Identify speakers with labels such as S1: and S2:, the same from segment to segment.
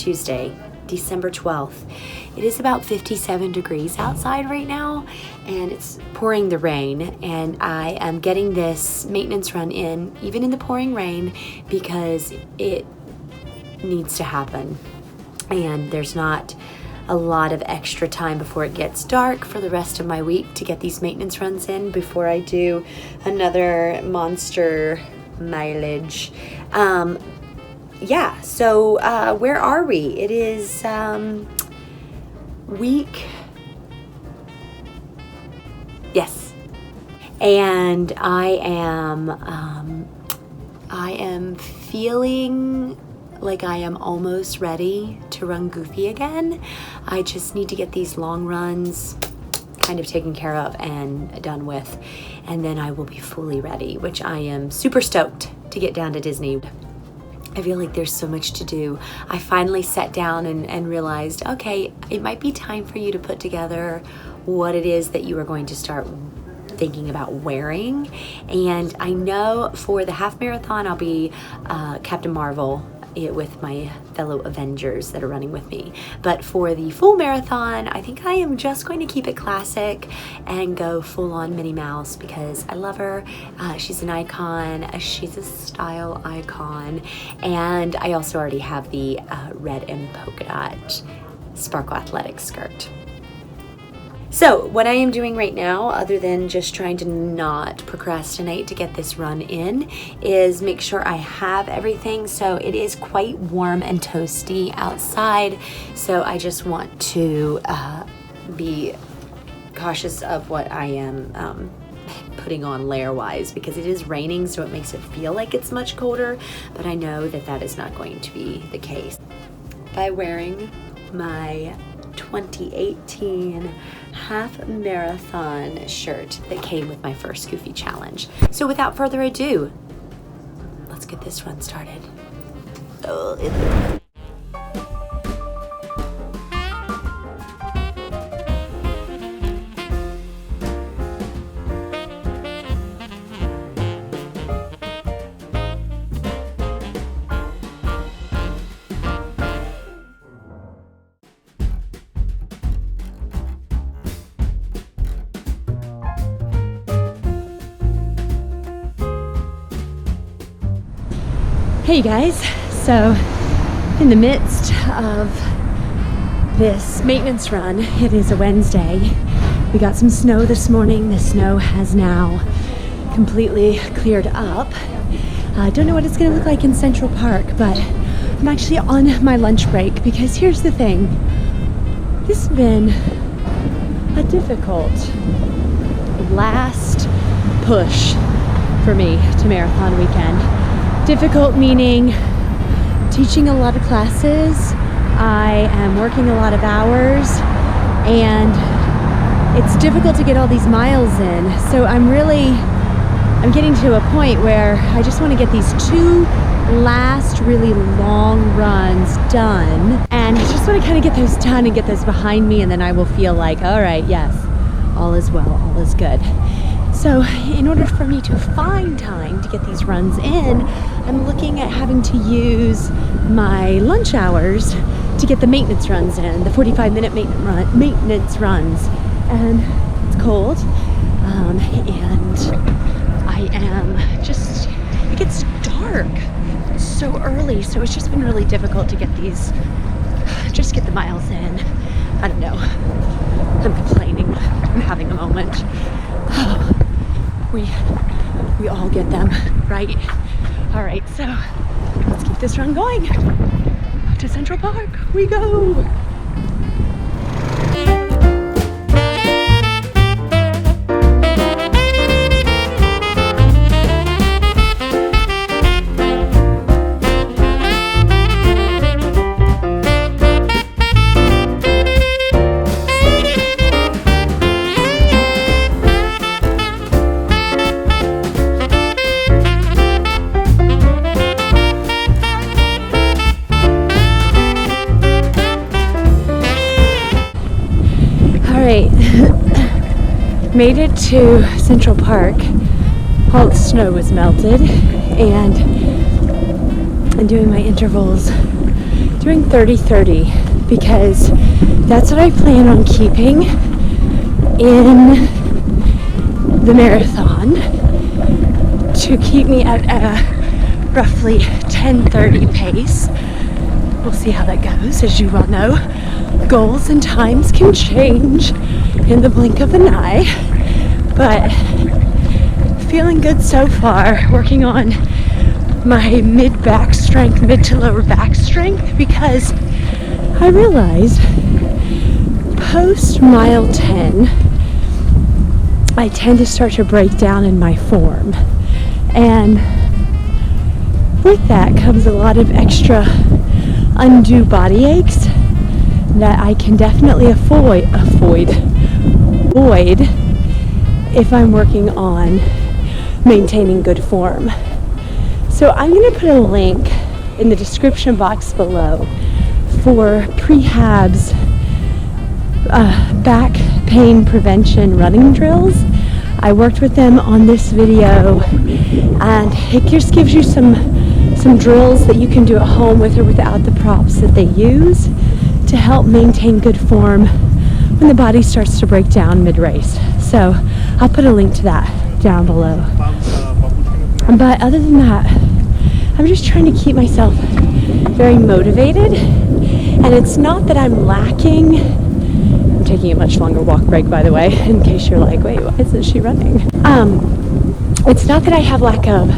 S1: Tuesday, December 12th. It is about 57 degrees outside right now, and it's pouring the rain, and I am getting this maintenance run in, even in the pouring rain, because it needs to happen. And there's not a lot of extra time before it gets dark for the rest of my week to get these maintenance runs in before I do another monster mileage. So where are we? It is week, yes, and I am feeling like I am almost ready to run goofy again. I just need to get these long runs kind of taken care of and done with, and then I will be fully ready, which I am super stoked to get down to Disney. I feel like there's so much to do. I finally sat down and realized, okay, it might be time for you to put together what it is that you are going to start thinking about wearing. And I know for the half marathon, I'll be Captain Marvel with my fellow Avengers that are running with me. But for the full marathon, I think I am just going to keep it classic and go full on Minnie Mouse because I love her. She's an icon. She's a style icon. And I also already have the red and polka dot sparkle athletic skirt. So what I am doing right now, other than just trying to not procrastinate to get this run in, is make sure I have everything. So it is quite warm and toasty outside, so I just want to be cautious of what I am putting on layer-wise, because it is raining, so it makes it feel like it's much colder, but I know that that is not going to be the case. By wearing my 2018 half marathon shirt that came with my first Goofy challenge. So without further ado, let's get this run started. Hey guys, so in the midst of this maintenance run, it is a Wednesday. We got some snow this morning. The snow has now completely cleared up. I don't know what it's going to look like in Central Park, but I'm actually on my lunch break because here's the thing. This has been a difficult last push for me to marathon weekend. Difficult meaning teaching a lot of classes. I am working a lot of hours, and it's difficult to get all these miles in. So I'm getting to a point where I just want to get these two last really long runs done, and I just want to kind of get those done and get those behind me, and then I will feel like, all right, yes, all is well, all is good. So in order for me to find time to get these runs in, I'm looking at having to use my lunch hours to get the maintenance runs in, the 45-minute maintenance runs. And it's cold, and I am just, it gets dark so early, so it's just been really difficult to get these, just get the miles in. I don't know, I'm complaining, I'm having a moment. We all get them, right? All right, so let's keep this run going. To Central Park we go. Made it to Central Park. All the snow was melted, and I'm doing my intervals
S2: doing 30-30 because that's what I plan on keeping in the marathon to keep me at a roughly 10:30 pace. We'll see how that goes. As you well know, goals and times can change in the blink of an eye, but feeling good so far, working on my mid to lower back strength, because I realized post mile 10 I tend to start to break down in my form, and with that comes a lot of extra undue body aches that I can definitely avoid if I'm working on maintaining good form. So I'm going to put a link in the description box below for Prehab's back pain prevention running drills. I worked with them on this video, and it just gives you some drills that you can do at home with or without the props that they use to help maintain good form when the body starts to break down mid-race. So I'll put a link to that down below. But other than that, I'm just trying to keep myself very motivated, and it's not that I'm lacking. I'm taking a much longer walk break, by the way, in case you're like, wait, why isn't she running? It's not that I have lack of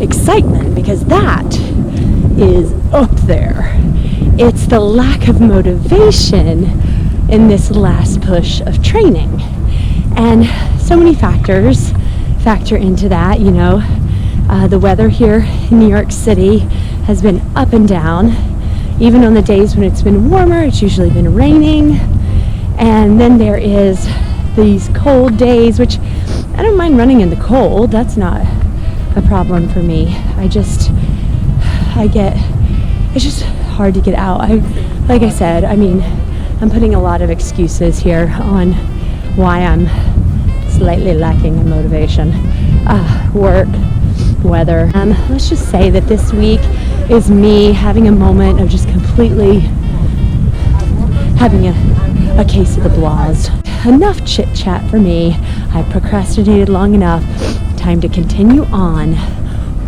S2: excitement, because that is up there. It's the lack of motivation in this last push of training. And so many factors factor into that, you know. The weather here in New York City has been up and down. Even on the days when it's been warmer, it's usually been raining. And then there is these cold days, which I don't mind running in the cold. That's not a problem for me. It's just hard to get out. Like I said, I mean, I'm putting a lot of excuses here on why I'm slightly lacking in motivation. Work, weather. Let's just say that this week is me having a moment of just completely having a case of the blahs. Enough chit chat for me. I procrastinated long enough. Time to continue on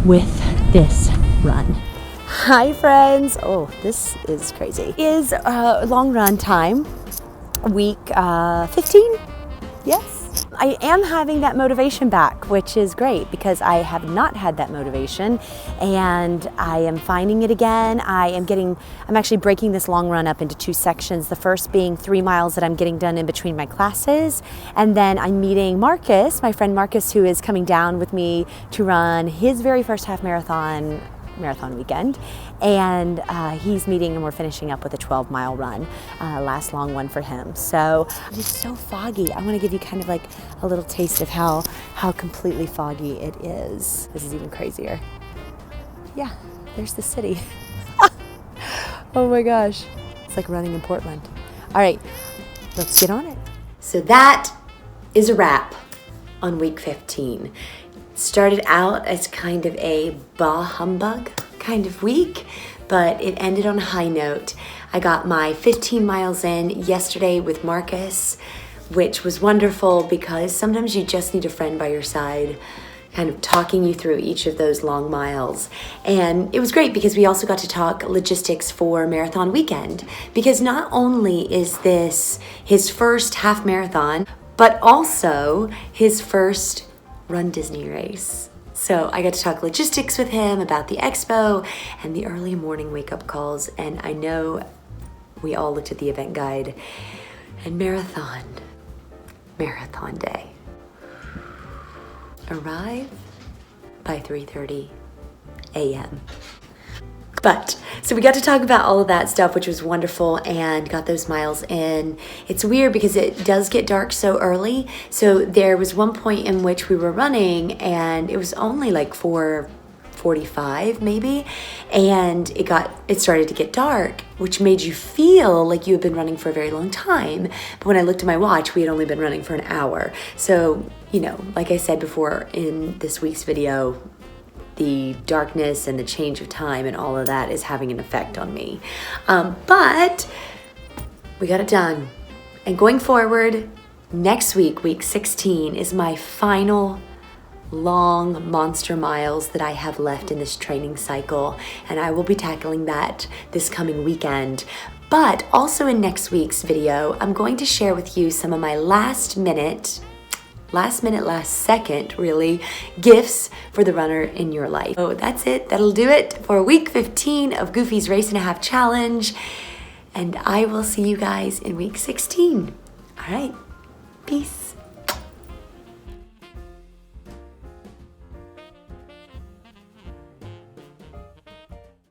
S2: with this run. Hi friends. Oh, this is crazy. Is long run time, week 15? Yes. I am having that motivation back, which is great because I have not had that motivation, and I am finding it again. I'm actually breaking this long run up into two sections. The first being 3 miles that I'm getting done in between my classes, and then I'm meeting Marcus, my friend Marcus, who is coming down with me to run his very first half marathon weekend, and he's meeting, and we're finishing up with a 12-mile run, last long one for him. So it's so foggy. I want to give you kind of like a little taste of how completely foggy it is. This is even crazier. Yeah, there's the city. Oh my gosh, it's like running in Portland. All right, let's get on it.
S1: So that is a wrap on week 15. Started out as kind of a bah humbug kind of week, but it ended on a high note. I got my 15 miles in yesterday with Marcus, which was wonderful because sometimes you just need a friend by your side kind of talking you through each of those long miles. And it was great because we also got to talk logistics for marathon weekend, because not only is this his first half marathon, but also his first Run Disney race. So I got to talk logistics with him about the expo and the early morning wake-up calls, and I know we all looked at the event guide, and marathon day. Arrive by 3:30 a.m. But, so we got to talk about all of that stuff, which was wonderful, and got those miles in. It's weird because it does get dark so early. So there was one point in which we were running, and it was only like 4:45 maybe, and it started to get dark, which made you feel like you had been running for a very long time. But when I looked at my watch, we had only been running for an hour. So, you know, like I said before in this week's video, the darkness and the change of time and all of that is having an effect on me. But we got it done. And going forward, next week, week 16, is my final long monster miles that I have left in this training cycle, and I will be tackling that this coming weekend. But also in next week's video, I'm going to share with you some of my last second really, gifts for the runner in your life. So that's it. That'll do it for week 15 of Goofy's Race and a Half Challenge. And I will see you guys in week 16. All right, peace.